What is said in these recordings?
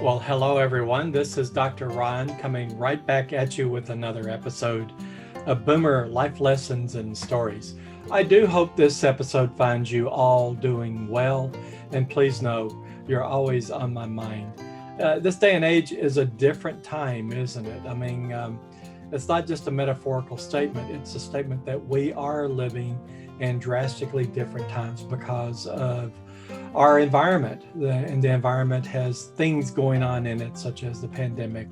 Well, hello everyone. This is Dr. Ron coming right back at you with another episode of Boomer Life Lessons and Stories. I do hope this episode finds you all doing well, and please know you're always on my mind. This day and age is a different time, isn't it? It's not just a metaphorical statement, it's a statement that we are living in drastically different times because of our environment. And the environment has things going on in it, such as the pandemic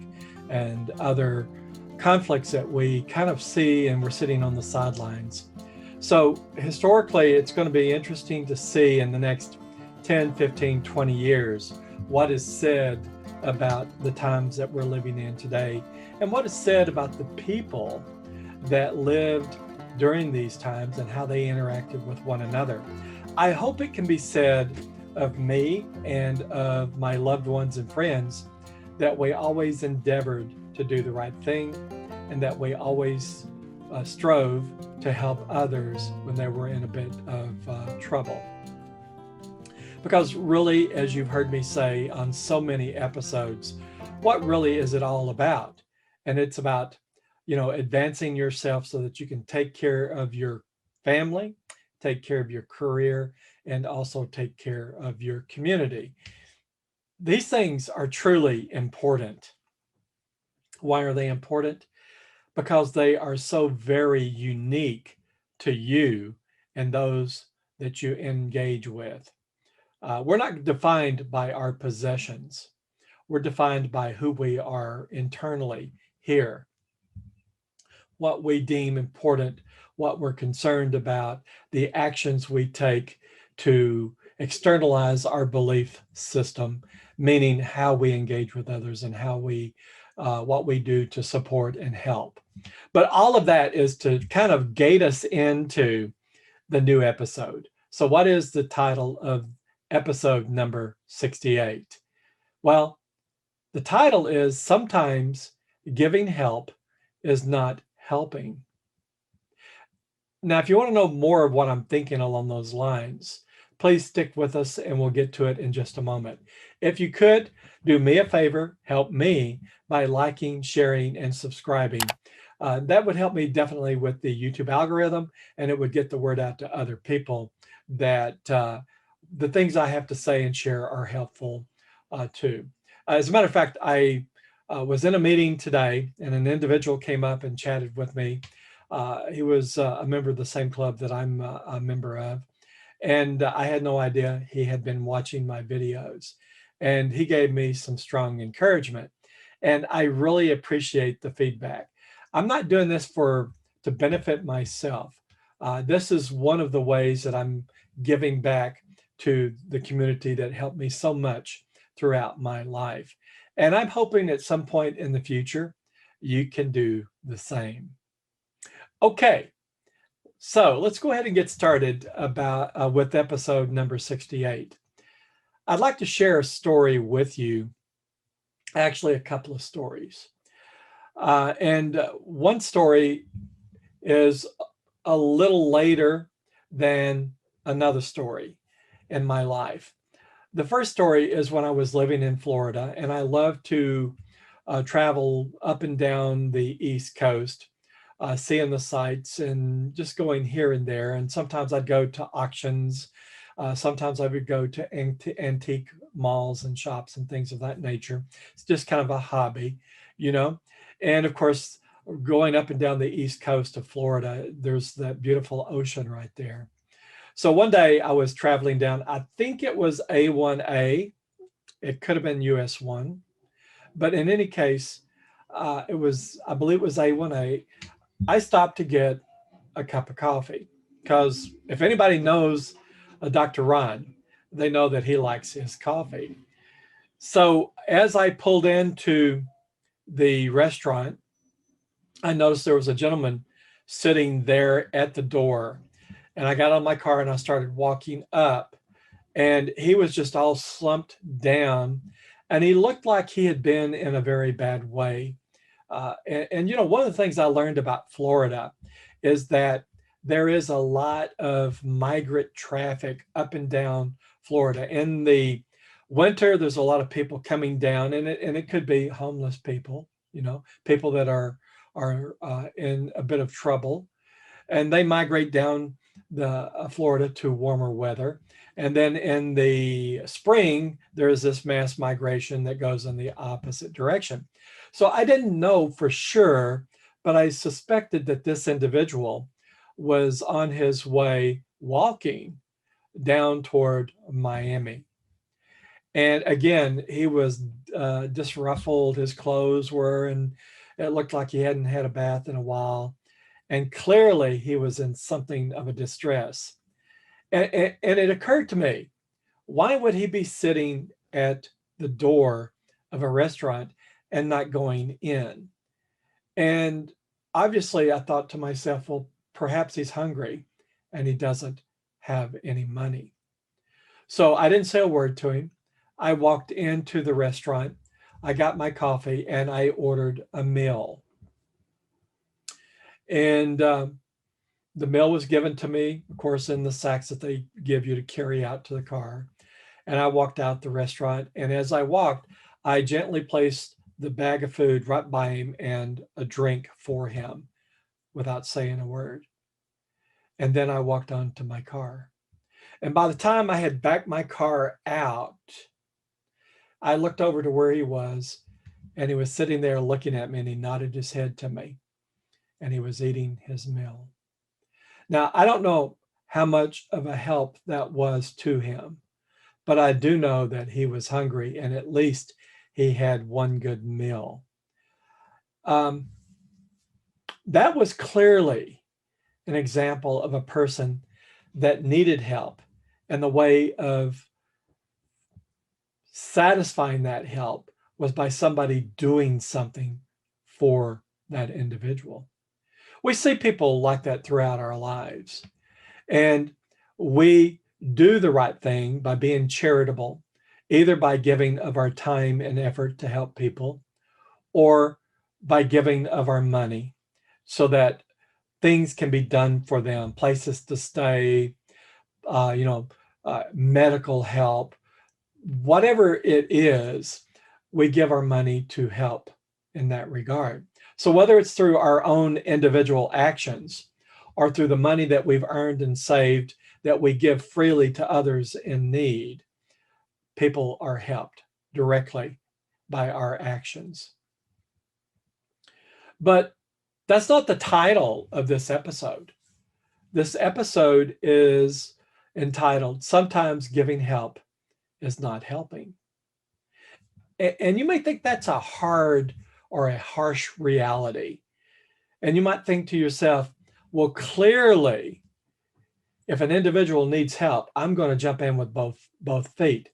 and other conflicts that we kind of see, and we're sitting on the sidelines. So historically, it's going to be interesting to see in the next 10, 15, 20 years what is said about the times that we're living in today, and what is said about the people that lived during these times and how they interacted with one another. I hope it can be said of me and of my loved ones and friends that we always endeavored to do the right thing, and that we always strove to help others when they were in a bit of trouble. Because really, as you've heard me say on so many episodes, what really is it all about? And it's about, advancing yourself so that you can take care of your family, take care of your career, and also take care of your community. These things are truly important. Why are they important? Because they are so very unique to you and those that you engage with. We're not defined by our possessions. We're defined by who we are internally here, what we deem important, what we're concerned about, the actions we take to externalize our belief system, meaning how we engage with others and how what we do to support and help. But all of that is to kind of gate us into the new episode. So what is the title of episode number 68? Well, the title is Sometimes Giving Help is Not Helping. Now, if you want to know more of what I'm thinking along those lines, please stick with us and we'll get to it in just a moment. If you could, do me a favor, help me by liking, sharing, and subscribing. That would help me definitely with the YouTube algorithm, and it would get the word out to other people that the things I have to say and share are helpful too. As a matter of fact, I was in a meeting today, and an individual came up and chatted with me. He was a member of the same club that I'm a member of. And I had no idea he had been watching my videos. And he gave me some strong encouragement. And I really appreciate the feedback. I'm not doing this to benefit myself. This is one of the ways that I'm giving back to the community that helped me so much throughout my life. And I'm hoping at some point in the future, you can do the same. Okay, so let's go ahead and get started with episode number 68. I'd like to share a story with you, actually a couple of stories. And one story is a little later than another story in my life. The first story is when I was living in Florida, and I love to travel up and down the East Coast, seeing the sights and just going here and there. And sometimes I'd go to auctions. Sometimes I would go to antique malls and shops and things of that nature. It's just kind of a hobby, And of course, going up and down the East Coast of Florida, there's that beautiful ocean right there. So one day I was traveling down, I think it was A1A. It could have been US 1. But in any case, I believe it was A1A. I stopped to get a cup of coffee because if anybody knows Dr. Ron, they know that he likes his coffee. So as I pulled into the restaurant, I noticed there was a gentleman sitting there at the door, and I got on my car and I started walking up, and he was just all slumped down, and he looked like he had been in a very bad way. One of the things I learned about Florida is that there is a lot of migrant traffic up and down Florida. In the winter, there's a lot of people coming down, and it could be homeless people, people that are in a bit of trouble, and they migrate down the Florida to warmer weather. And then in the spring, there's this mass migration that goes in the opposite direction. So I didn't know for sure, but I suspected that this individual was on his way walking down toward Miami. And again, he was disruffled. His clothes were, and it looked like he hadn't had a bath in a while. And clearly he was in something of a distress. And it occurred to me, why would he be sitting at the door of a restaurant and not going in? And obviously I thought to myself, well, perhaps he's hungry and he doesn't have any money. So I didn't say a word to him. I walked into the restaurant, I got my coffee, and I ordered a meal. And the meal was given to me, of course, in the sacks that they give you to carry out to the car. And I walked out the restaurant. And as I walked, I gently placed the bag of food right by him and a drink for him without saying a word. And then I walked on to my car. And by the time I had backed my car out, I looked over to where he was, and he was sitting there looking at me, and he nodded his head to me, and he was eating his meal. Now, I don't know how much of a help that was to him, but I do know that he was hungry, and at least he had one good meal. That was clearly an example of a person that needed help, and the way of satisfying that help was by somebody doing something for that individual. We see people like that throughout our lives, and we do the right thing by being charitable, either by giving of our time and effort to help people, or by giving of our money so that things can be done for them, places to stay, medical help, whatever it is, we give our money to help in that regard. So whether it's through our own individual actions or through the money that we've earned and saved that we give freely to others in need, people are helped directly by our actions. But that's not the title of this episode. This episode is entitled, Sometimes Giving Help is Not Helping. And you may think that's a hard or a harsh reality. And you might think to yourself, well, clearly, if an individual needs help, I'm going to jump in with both feet.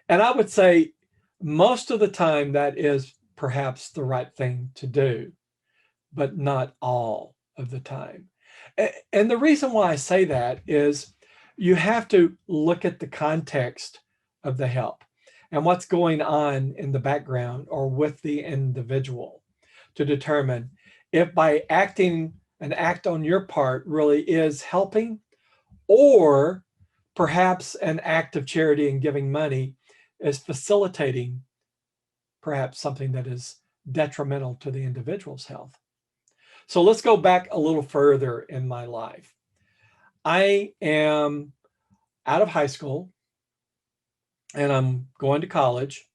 And I would say most of the time that is perhaps the right thing to do, but not all of the time. And the reason why I say that is you have to look at the context of the help and what's going on in the background or with the individual to determine if by acting an act on your part really is helping, or perhaps an act of charity and giving money is facilitating perhaps something that is detrimental to the individual's health. So let's go back a little further in my life. I am out of high school and I'm going to college,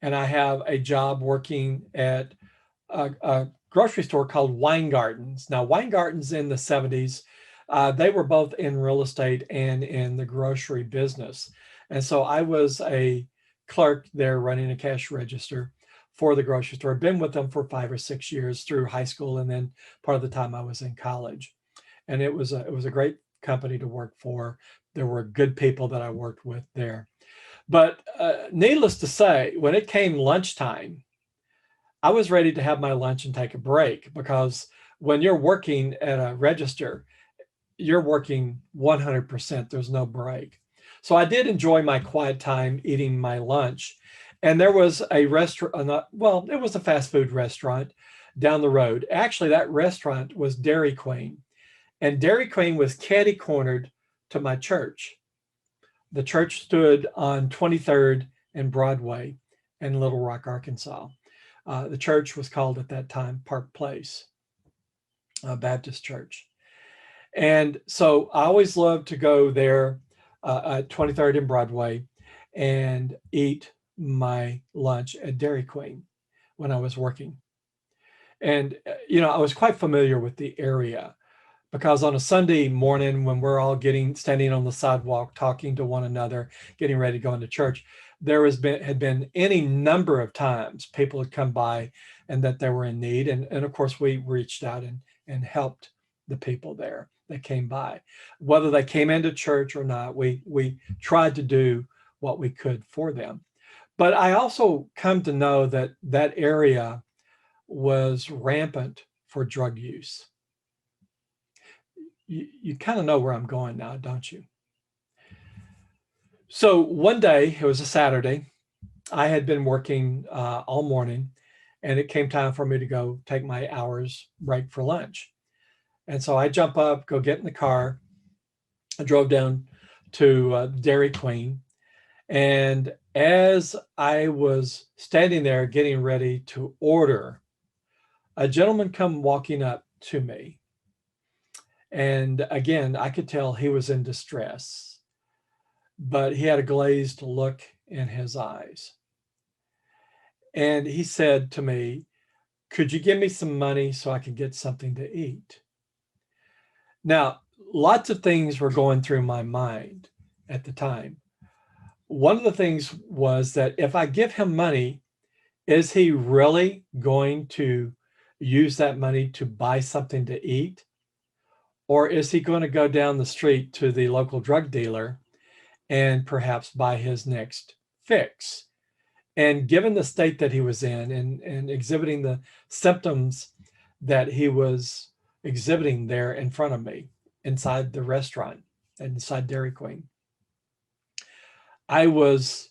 and I have a job working at a grocery store called Weingardens. Now, Weingardens in the 70s, they were both in real estate and in the grocery business. And so I was a clerk there running a cash register for the grocery store. I've been with them for 5 or 6 years through high school, and then part of the time I was in college. And it was a great company to work for. There were good people that I worked with there. But needless to say, when it came lunchtime, I was ready to have my lunch and take a break, because when you're working at a register, you're working 100%. There's no break. So I did enjoy my quiet time eating my lunch. And there was a restaurant, it was a fast food restaurant down the road. Actually, that restaurant was Dairy Queen. And Dairy Queen was catty-cornered to my church. The church stood on 23rd and Broadway in Little Rock, Arkansas. The church was called at that time Park Place Baptist Church. And so I always loved to go there at 23rd and Broadway and eat my lunch at Dairy Queen when I was working. And, I was quite familiar with the area because on a Sunday morning when we're all standing on the sidewalk, talking to one another, getting ready to go into church, had been any number of times people had come by and that they were in need. And of course, we reached out and helped the people there that came by. Whether they came into church or not, we tried to do what we could for them. But I also come to know that that area was rampant for drug use. You kind of know where I'm going now, don't you? So one day, it was a Saturday, I had been working all morning, and it came time for me to go take my hour's break for lunch. And so I jump up, go get in the car. I drove down to Dairy Queen. And as I was standing there getting ready to order, a gentleman come walking up to me. And again, I could tell he was in distress, but he had a glazed look in his eyes. And he said to me, "Could you give me some money so I could get something to eat?" Now, lots of things were going through my mind at the time. One of the things was that if I give him money, is he really going to use that money to buy something to eat? Or is he going to go down the street to the local drug dealer and perhaps buy his next fix? And given the state that he was in and exhibiting the symptoms that he was exhibiting there in front of me inside the restaurant, inside Dairy Queen, I was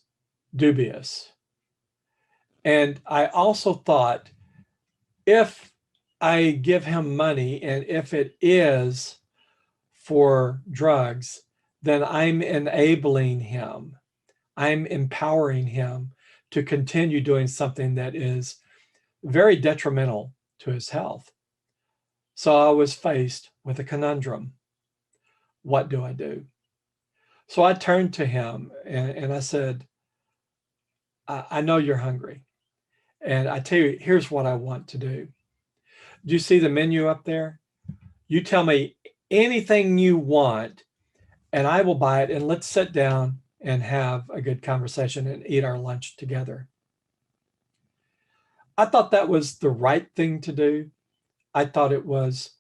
dubious. And I also thought, if I give him money and if it is for drugs, then I'm enabling him. I'm empowering him to continue doing something that is very detrimental to his health. So I was faced with a conundrum. What do I do? So I turned to him and I said, I know you're hungry. And I tell you, here's what I want to do. Do you see the menu up there? You tell me anything you want and I will buy it, and let's sit down and have a good conversation and eat our lunch together. I thought that was the right thing to do. I thought it was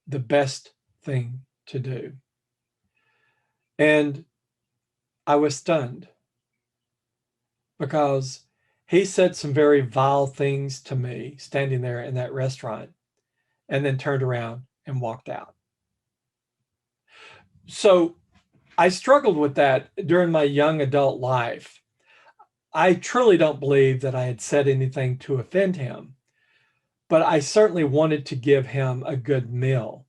the best thing to do. And I was stunned because he said some very vile things to me standing there in that restaurant and then turned around and walked out. So I struggled with that during my young adult life. I truly don't believe that I had said anything to offend him, but I certainly wanted to give him a good meal.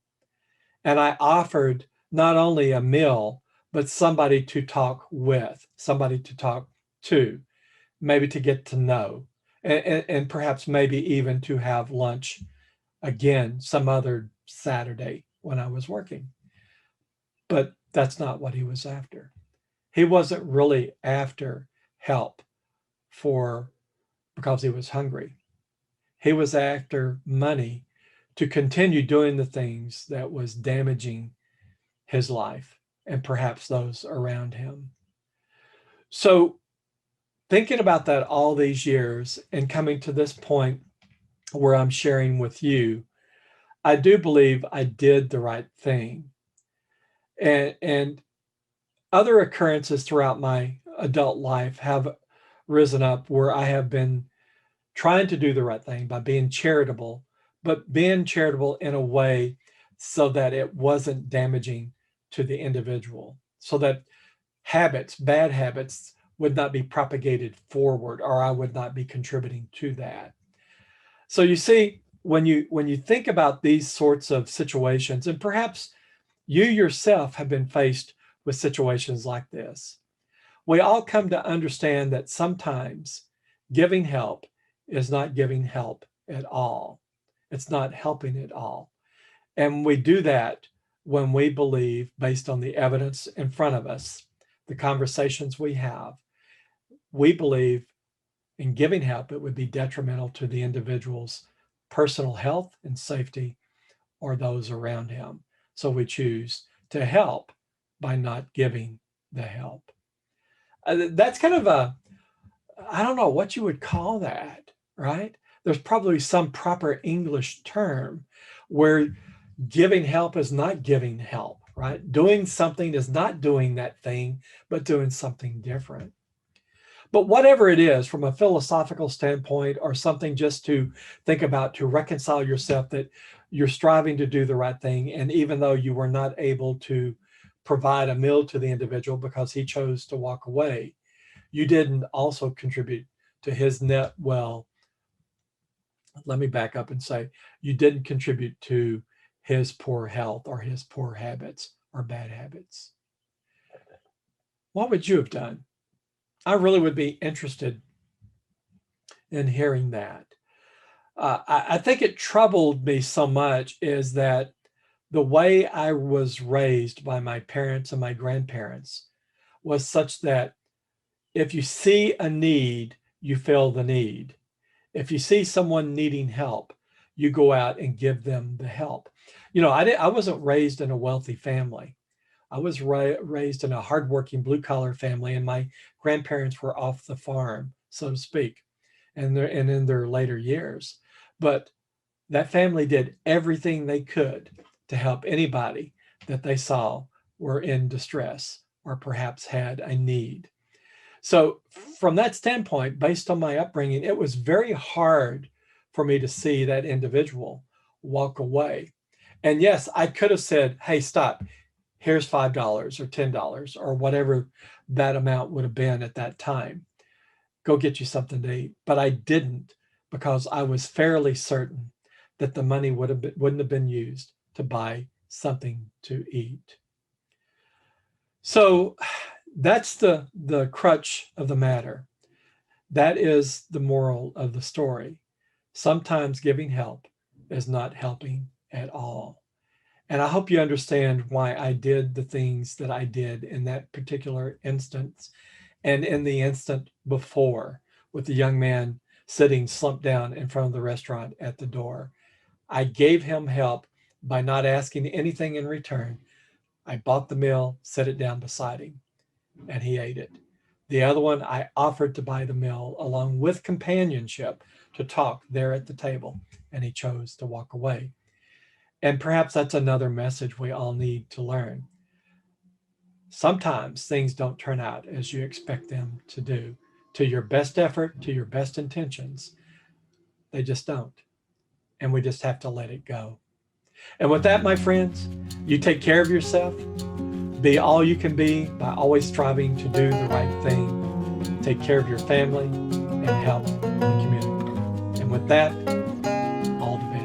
And I offered not only a meal, but somebody to talk with, somebody to talk to, maybe to get to know, and perhaps maybe even to have lunch again some other Saturday when I was working. But that's not what he was after. He wasn't really after help because he was hungry. He was after money to continue doing the things that was damaging his life and perhaps those around him. So thinking about that all these years and coming to this point where I'm sharing with you, I do believe I did the right thing. And other occurrences throughout my adult life have risen up where I have been trying to do the right thing by being charitable, but being charitable in a way so that it wasn't damaging to the individual, so that bad habits would not be propagated forward, or I would not be contributing to that. So you see, when you think about these sorts of situations, and perhaps you yourself have been faced with situations like this, We all come to understand that sometimes giving help is not giving help at all. It's not helping at all. And we do that when we believe, based on the evidence in front of us, the conversations we have, we believe in giving help, it would be detrimental to the individual's personal health and safety or those around him. So we choose to help by not giving the help. That's kind of I don't know what you would call that, right? There's probably some proper English term where giving help is not giving help, right? Doing something is not doing that thing, but doing something different. But whatever it is, from a philosophical standpoint or something just to think about, to reconcile yourself that you're striving to do the right thing. And even though you were not able to provide a meal to the individual because he chose to walk away, you didn't also contribute to his net. Well, let me back up and say you didn't contribute to his poor health or his poor habits or bad habits. What would you have done? I really would be interested in hearing that. I think it troubled me so much is that the way I was raised by my parents and my grandparents was such that if you see a need, you fill the need. If you see someone needing help, you go out and give them the help. You know, I wasn't raised in a wealthy family. I was raised in a hardworking blue-collar family, and my grandparents were off the farm, so to speak, and in their later years. But that family did everything they could to help anybody that they saw were in distress or perhaps had a need. So from that standpoint, based on my upbringing, it was very hard for me to see that individual walk away. And yes, I could have said, hey, stop. Here's $5 or $10 or whatever that amount would have been at that time. Go get you something to eat. But I didn't, because I was fairly certain that the money wouldn't have been used to buy something to eat. So that's the crutch of the matter. That is the moral of the story. Sometimes giving help is not helping at all. And I hope you understand why I did the things that I did in that particular instance and in the instant before with the young man sitting slumped down in front of the restaurant at the door. I gave him help by not asking anything in return. I bought the meal, set it down beside him, and he ate it. The other one, I offered to buy the meal along with companionship to talk there at the table, and he chose to walk away. And perhaps that's another message we all need to learn. Sometimes things don't turn out as you expect them to do. To your best effort, to your best intentions, they just don't. And we just have to let it go. And with that, my friends, you take care of yourself. Be all you can be by always striving to do the right thing. Take care of your family and help the community. And with that, all the best.